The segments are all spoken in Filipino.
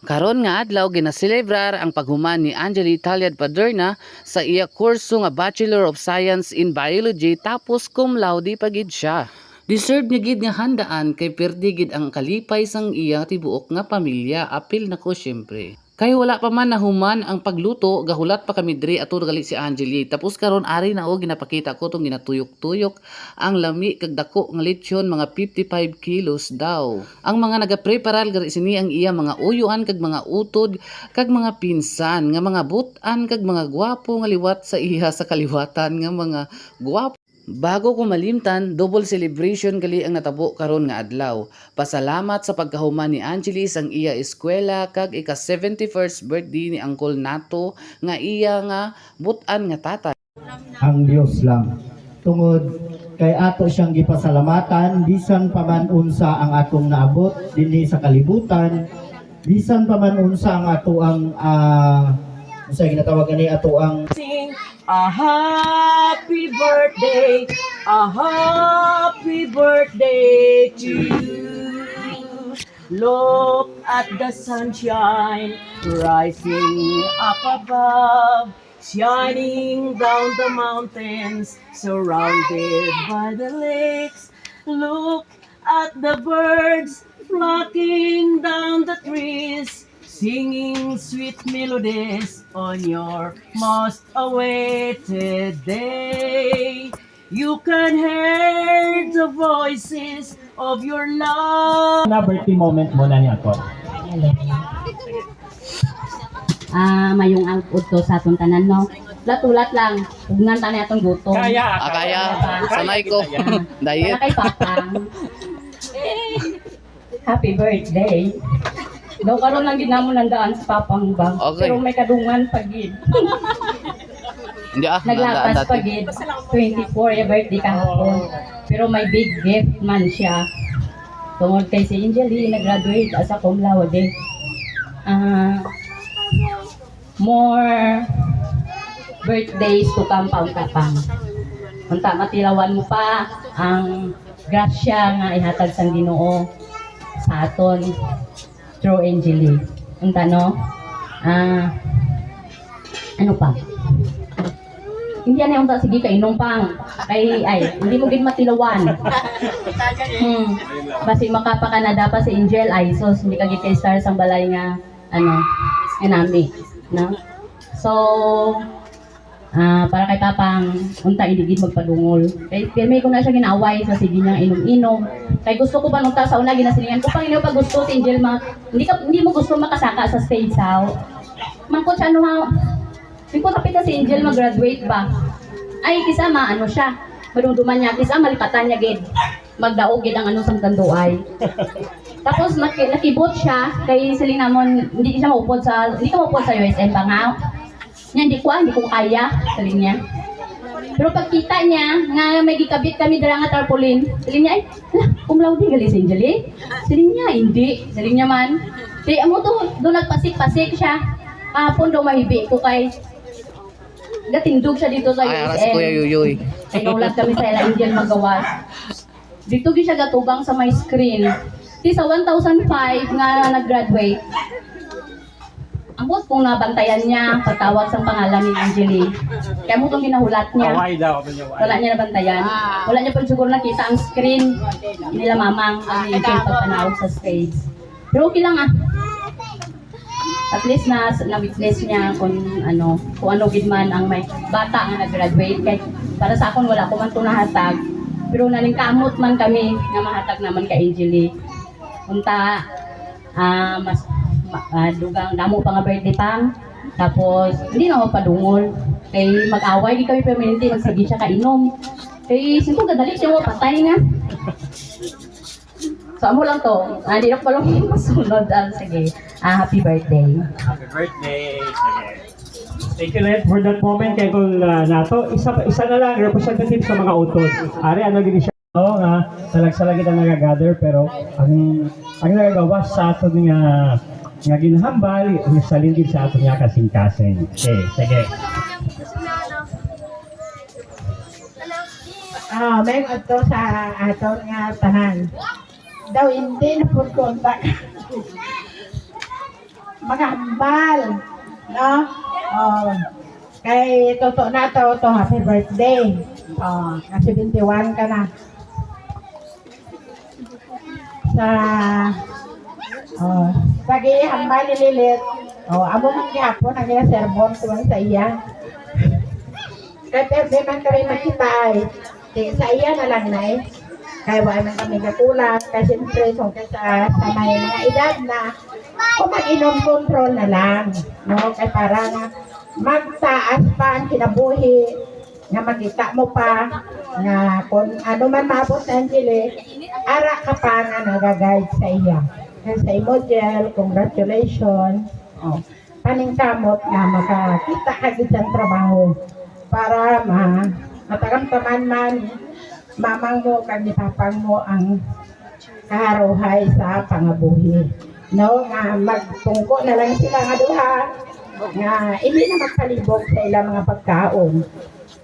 Karon nga adlaw ginaselebrar ang paghuman ni Angeli Taliad Paderna sa iya kurso nga Bachelor of Science in Biology tapos cum laude pa gid siya. Deserve niya gid nga handaan kay perdi gid ang kalipay sang iya tibuok nga pamilya. Apil nako syempre. Kay wala pa man nahuman ang pagluto, gahulat pa kami diri ato gali si Angeli. Tapos karon ari na og ginapakita ko tong ginatuyok-tuyok ang lami kag dako nga lechon mga 55 kilos daw. Ang mga nagapreparal gali sini ang iya mga uyuan kag mga utod kag mga pinsan nga mga butan kag mga gwapo nga liwat sa iya sa kaliwatan nga mga gwapo. Bago ko malimtan, double celebration gali ang natabo karon nga adlaw. Pasalamat sa pagkahuman ni Angelis ang iya eskwela kag ika 71st birthday ni Uncle Nato nga iya nga butan nga tatay. Ang Dios lang. Tungod kay ato siyang gipasalamatan bisan pa man unsa ang atong naabot dinhi sa kalibutan, bisan pa man unsa ang ato ang unsa ginatawag ani ato ang A happy birthday to you. Look at the sunshine rising up above, shining down the mountains, surrounded by the lakes. Look at the birds flocking down the trees, singing sweet melodies on your most awaited day. You can hear the voices of your love. na birthday moment mo na ni ato. Mayong angkod to sa atong tanan, no? Latulat lang, ugnan tanay atong gutom. Kaya. Kaya sanay ko. Diet. Para kay Papa. Happy birthday. Daw karon lang gid namo nandaan sa papang ba. Okay. Pero may kadungan pagid. Hindi Naglapas pagid 24 yung birthday kahapon. Pero may big gift man siya. Tungod kay si Angeli nag-graduate as a cum laude. More birthdays to come pa kapang. Unta matilawan mo pa ang grasya nga ihatag sang Ginoo sa aton through Angeli. Unta no? Ano pa? Hindi na unta sige kay inong pang. Ay, hindi mo gid matilawan. Basi makapa ka na dapat si Angel ay sos hindi ka gid kay star sang balay nga enami, no? So para kay Papang unta hindi gid magpadungol. Kay pirmi ko na siya ginaaway sa sige niya inom-inom. Kay gusto ko pa nung sa una ginasilingan ko pang pag gusto si Angel hindi mo gusto makasaka sa stage sao. Mangko siya hindi ko kapita si Angel mag-graduate ba. Ay kisama siya. Madumduman niya kisa malipatan niya gid. Magdaog gid ang sang tanduay. Tapos nakibot siya kay silinamon hindi ka maupod sa USM pa nga. Hindi ko kaya, sabi niya. Pero pagkita niya, nga may gikabit kami dala nga tarpaulin, sabi niya, cum laude gali si Angeli? Sabi niya, hindi. Sabi niya man, di amo to, doon nagpasik-pasik siya. Kahapon daw mahibi ko kay, gatindog siya dito sa USM. Ay, aras Kuya Yuyoy. Ay, naulat kami sa Ella Angel magawas. Dito siya gatubang sa my screen. Di sa 1,005 nga nag-graduate, ambot kung nabantayan niya, pagtawag sa pangalan ni Angeli. Kaya mo itong ginahulat niya. Wala niya nabantayan. Wala niya pa siguro nakita ang screen. Nila mamang ang Angel pagpanawag sa stage. Pero okay lang At least na-witness niya kung ano gid man ang may bata nga nag-graduate. Kaya para sa akon wala ko man ito nahatag. Pero nalingkamot man kami nga mahatag naman kay Angeli. Unta, mas dugang damo pa nga birthday pang tapos hindi na mapadungol kay mag-away di kami permanente magsige siya kainom kay simple gadali siya mo patay nga so amo lang to di na pa lang masunod sige happy birthday. Happy birthday. Thank you Let for that moment kay kung nato isa na lang representative sa mga utod ari gini siya nga salag-salag kita nagagather pero ang nagagawas sa ato nga ginahambal sa lingkid sa ato nga kasing-kasing. Okay, sige. May ato sa ato nga tahan. Daw hindi na po kontak. mga hambal, no? Oh, kay totoo na to happy birthday. Oh, kasi 21 ka na. Pagi hambal ni Lilit. Oh, amo man gihapon ang iya serbon tuwan sa iya. Kay pwede man kami makita ay sa iya na lang na eh. Kaya wala man kami kakulang. Kasi siyempre, so, sa may mga edad na kung mag-inom control na lang. No? Kaya para nga magtaas pa ang kinabuhi nga makita mo pa nga kung ano man mabot na Angeli, ara ka pa nga nag-guide sa iya. Kaya sa Imogel, congratulations. Oh, paningkamot nga makakita ka sa trabaho para matagamtaman man mamang mo kag ni papang mo ang kaharuhay sa pangabuhi. No, nga magtungko na lang sila nga duha nga hindi na magpalibog sa ilang mga pagkaon.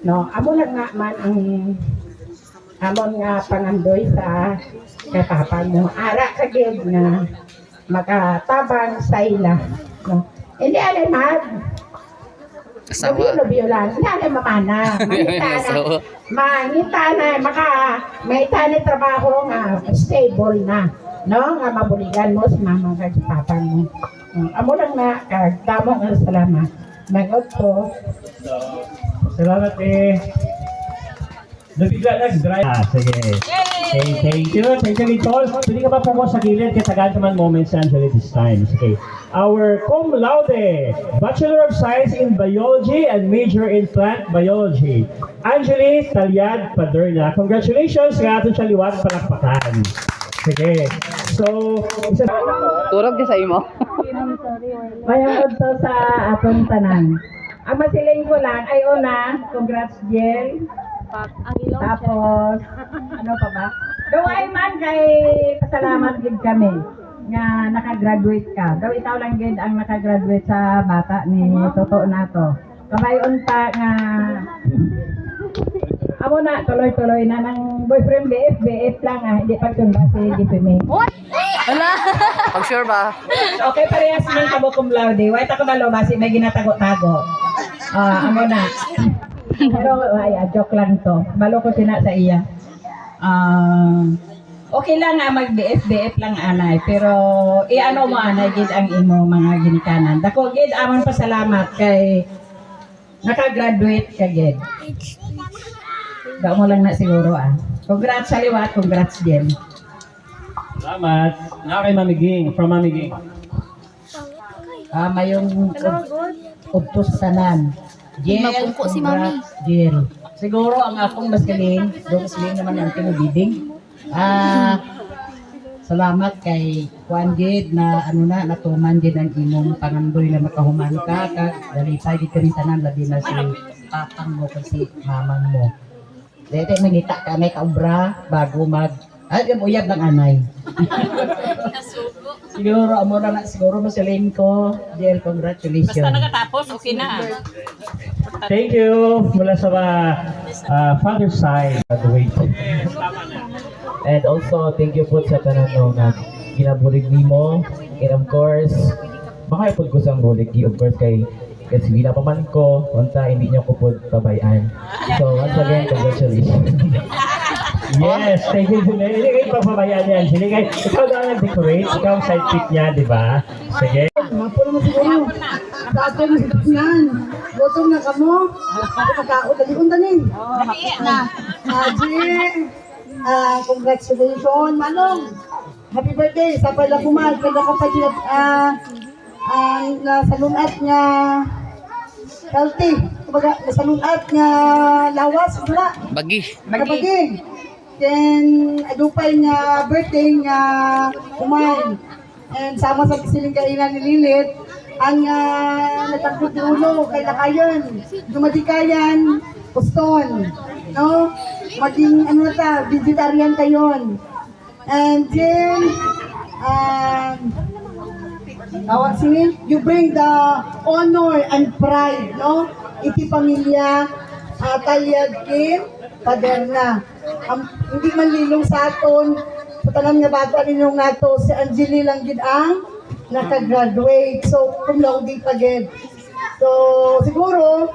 No, amo lang nga man ang amon nga pangandoy sa kay papang mo. Ara ka gyud nga makatabang sa ila. No, hindi alay Asawa. Lubyo lang. Hindi alay mamana. Mangita na may tani trabaho nga stable na, no, nga mabuligan mo sa mama kag papa mo. Amo lang na kag damo nga salamat. Magod ko. Salamat eh. Nabigla nag-drive. Sige. Okay, thank you. Thank you, Nicole. Pwede ka ba po mo sa gilid kasi tagaan naman moments sa Angeli this time. Okay. Our cum laude, Bachelor of Science in Biology and major in Plant Biology, Angeli Talyad Paderna. Congratulations nga ato siya liwat palakpakan. Sige. So, isa Turog ka sa imo. Mayroon to sa atong tanan. Ang masiling ko lang ay una, congrats Jill. Tapos, ano pa ba? Gaway man kay pasalamat gid kami nga nakagraduate ka. Daw ikaw lang gid ang nakagraduate sa bata ni Toto nato. Kamayon pa nga amo na tuloy-tuloy na ng boyfriend BF lang hindi pa tunda si Gipime. Pag sure ba? Okay, parehas ng kabo cum laude. Wait ako malo basi may ginatago-tago. Amo na. Pero joke lang to. Balo ko sina sa iya. Okay lang nga mag-BF lang anay, pero i-ano mo anay gid ang imo mga ginikanan. Dako gid amon pasalamat kay nakagraduate ka gid. Daw mo lang na siguro Congrats sa liwat, congrats din. salamat. Nga kay Mamiging, from Mamiging. Mayong udtos tanan. Jill, Mapungko si Mami. Jill. Siguro ang akong mas galing, doon mas galing naman ang tinubiding. Salamat kay Juan Gid na natuman din ang imong pangandoy na makahuman ka dalipay di kami tanan labi na si papang mo kasi mamang mo. Dito manita ka may kaubra bago yung uyab ng anay. Siguro amo na siguro masaling ko. Jill, congratulations. Basta nakatapos, okay na. Thank you mula sa father's side. And also, thank you po sa tanan no na ginabulig nimo. And of course, baka ipod ko sa bulig, of course, kasi gina pa man ko, unta hindi niya ko po pabayaan. So, once again, congratulations. Yes, thank you, Julie. Hindi kayo papabayaan yan. Hindi kayo, ikaw na nag-decorate, ikaw ang side pick niya, di ba? Sige. Mapo naman siguro. Dato na yan. Botong na kamo. Ako pagkao. Dali undanin. Haji. Congratulations, Manong. Happy birthday. Sa pala kumal. Kada ka pa dyan. Sa lunat niya. Healthy. Kumbaga, sa lunat niya. Lawas. Wala. Bagi. Kapagin. Then, adupay nga birthday nga kumain. And sama sa siling kainan ni Lilith, ang natagpod ng ulo kay Lakayan, Dumadikayan, Puston, no? Maging vegetarian kayon. And then, you bring the honor and pride, no? Iti pamilya, Talyad Kim, Paderna. Hindi man lilong sa aton, sa tanan nga bata ninyong nato, si Angeli lang gid ang nakagraduate. So, cum laude pa gid. So, siguro,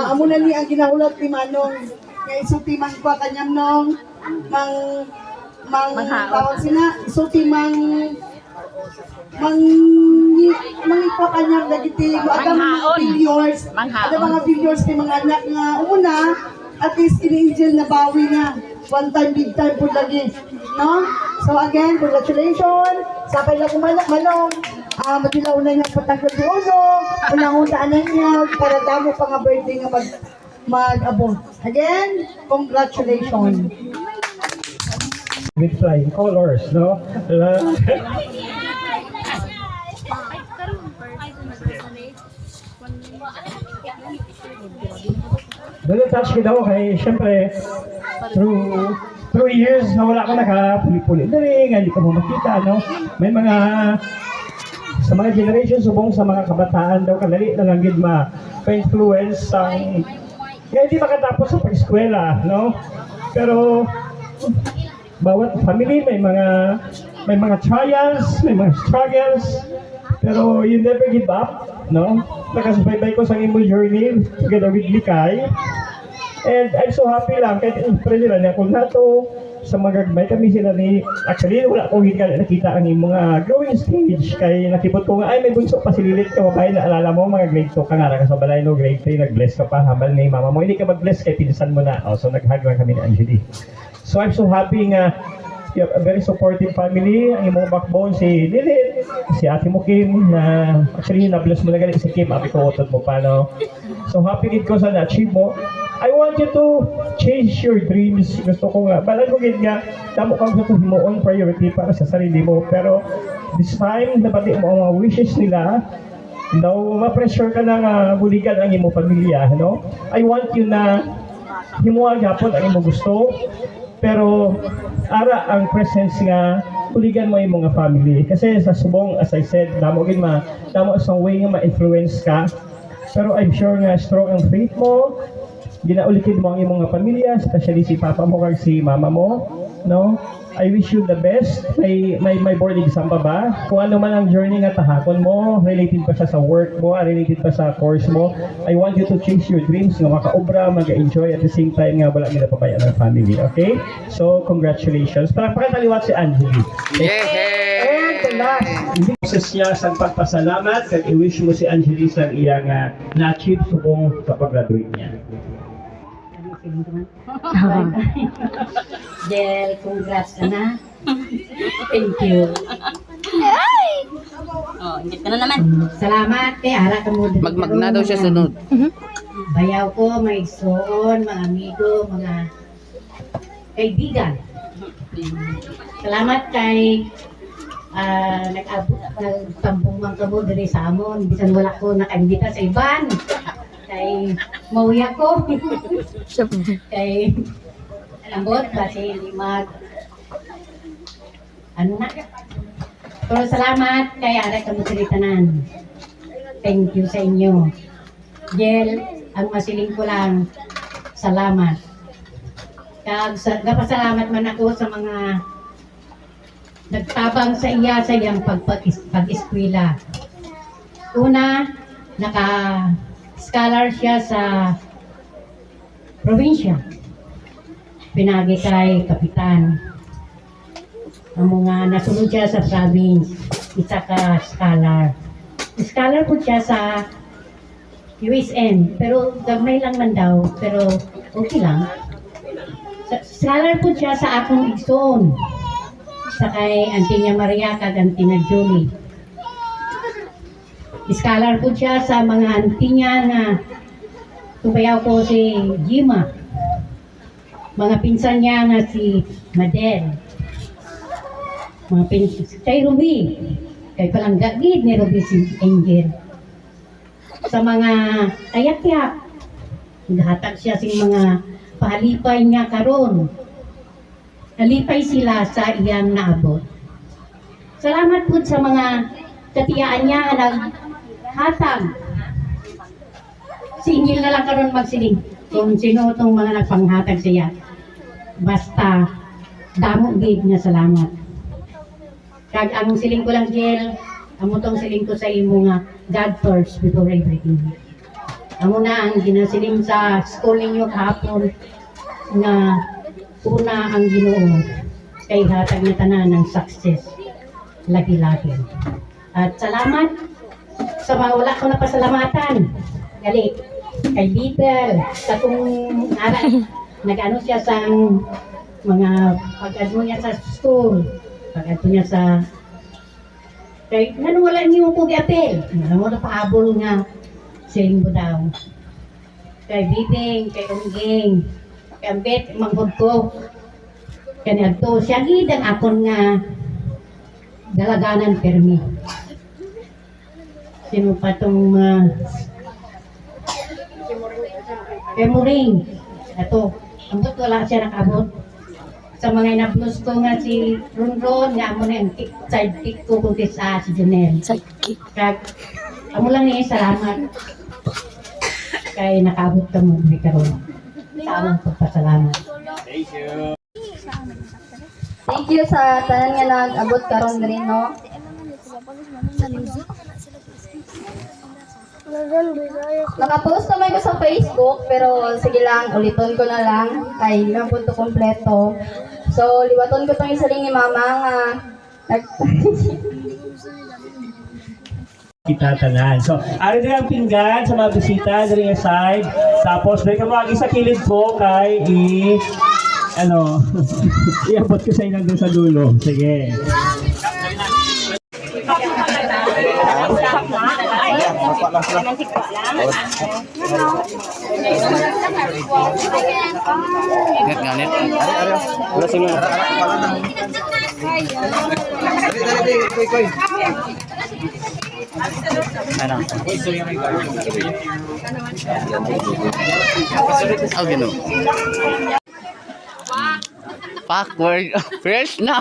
amo na ni ang ginahulat ni Manong nga isuti man ko kanyang nong tawag sina isuti ikaw kanyang dagiti mga failures ada mga failures ni mga anak nga una at least ini-angel na bawi nga one time big time po lagi no so again congratulations sa pala kumanak Manong madilaw na niya patanggal si Uso unang-unaan na niya para damo pa nga birthday nga mag-abot again congratulations With flying colors, no? Doon touch ko daw kay syempre through years na wala ka nakapuli-puli na rin, hindi ka mo makita, no? May mga sa mga generation subong sa mga kabataan daw kadali na lang gid ma-influence ang kaya hindi makatapos sa pag-eskwela, no? Pero bawat family may mga trials, may mga struggles, pero you never give up, no? Nakasubaybay ko sa imo journey together with Mikay. And I'm so happy lang kahit inspire nila na kung nato sa mga gagmay kami sila ni actually wala ko nakita ang mga growing stage kay nakipot ko nga ay may bunso pa si Lilit ka mabay na alala mo mga grade 2 ka nga ka sa balay no grade 3 nag-bless ka pa habal ni mama mo hindi ka mag-bless kay pinsan mo na so nag-hug lang kami ni Angeli. So I'm so happy nga you have a very supportive family. Ang imong backbone si Lilit, si ate mo Kim, na actually na-bless mo na galing si Kim, ate ko utod mo pa, no? So happy din ko sa na-achieve mo. I want you to change your dreams. Gusto ko nga, balag mo gid nga, tamo kang gusto mo on priority para sa sarili mo. Pero this time, nabati mo ang mga wishes nila, daw ma-pressure ka na nga buligan ang imong pamilya, no? I want you na himuha gyapon ang imong gusto. Pero ara ang presence nga uligan mo yung mga family kasi sa subong as I said damo gid damo isang way nga ma-influence ka pero I'm sure nga strong ang faith mo ginaulikid mo ang imong mga pamilya especially si papa mo kag si mama mo no I wish you the best may board exam pa ba kung ano man ang journey nga tahakon mo related pa siya sa work mo related pa sa course mo I want you to chase your dreams nga makaobra mag-enjoy at the same time nga wala nila pabayaan ng family okay so congratulations para pakataliwat si Angeli and the last process niya sa pagpasalamat kag i-wish mo si Angeli sa iyang na-achieve subong sa pag-graduate niya. Jel, congrats ka na. Thank you. Oh, ingit ka na naman. Salamat kay ara ka mo. Magmagna daw siya sunod. Bayaw ko, may igsoon, mga amigo, mga kaibigan. Salamat kay nagtambong man ka mo diri sa amon. Bisan wala ko nakaimbita sa iban. Kay mauya ko. Kay alambot kasi limag. Ano na? Pero salamat kay ara ka mo tanan. Thank you sa inyo. Jel, ang masiling ko lang, salamat. Napasalamat man ako sa mga nagtabang sa iya sa iyang pag-eskwela. Una, naka-scholar siya sa probinsya. Pinagi kay kapitan. Ang mga nasunod siya sa province, isa ka scholar. Scholar po siya sa USM, pero gamay lang man daw, pero okay lang. Scholar po siya sa akong igsoon, sa kay Auntie niya Maria kag Auntie na Julie. Scholar po siya sa mga auntie niya na tubayaw ko si Jima, mga pinsan niya nga si Madel, mga pinsan kay Ruby, kay palanggagid ni Ruby si Angel. Sa mga kayak-yak, naghatag siya sa mga pahalipay niya karon. Nalipay sila sa iyang naabot. Salamat po sa mga katiyaan niya na naghatag. Singil na lang karon magsiling kung sino itong mga nagpanghatag siya. Basta damo gig nga salamat. Kag ang siling ko lang Jill, amo tong siling ko sa imo nga God first before everything. Amo na ang ginasiling sa school ninyo kahapon nga una ang Ginoo kay hatag na tanan ng success lagi-lagi. At salamat sa mga wala ko na pasalamatan. Gali kay Beetle sa kung nag-ano siya sa mga pag-ano niya sa school, pag-ano niya sa kay wala niyo ko gi-apel. Mo na pahabol nga siling mo daw. Kay Bibing, kay Ungging, kay Ambet, manggod ko. Kaya to siya gid ang akon nga dalaganan permi. Sino pa tong Emuring. Ito, ambot wala siya nakabot. Sa mga inaplos ko nga si Ronron, nga mo na yung sidekick ko kung kisa si Junel. Sidekick. Kag, amo lang niya, salamat. Kaya nakabot ka mo ni karon. Sa among pagpasalamat. Thank you sa tanan nga nag-abot karon diri no. Nakapost naman ko sa Facebook pero sige lang uliton ko na lang kay lang punto kompleto. So liwaton ko tong isa ring ni mama nga Kita tanan. So, ari din ang pinggan sa mga bisita diri nga side. Tapos diri ka mo agi sa kilid ko kay iabot ko sa inyo doon sa dulo. Sige. Net nga net. Ano? Oh, gino. Backward. Fresh na.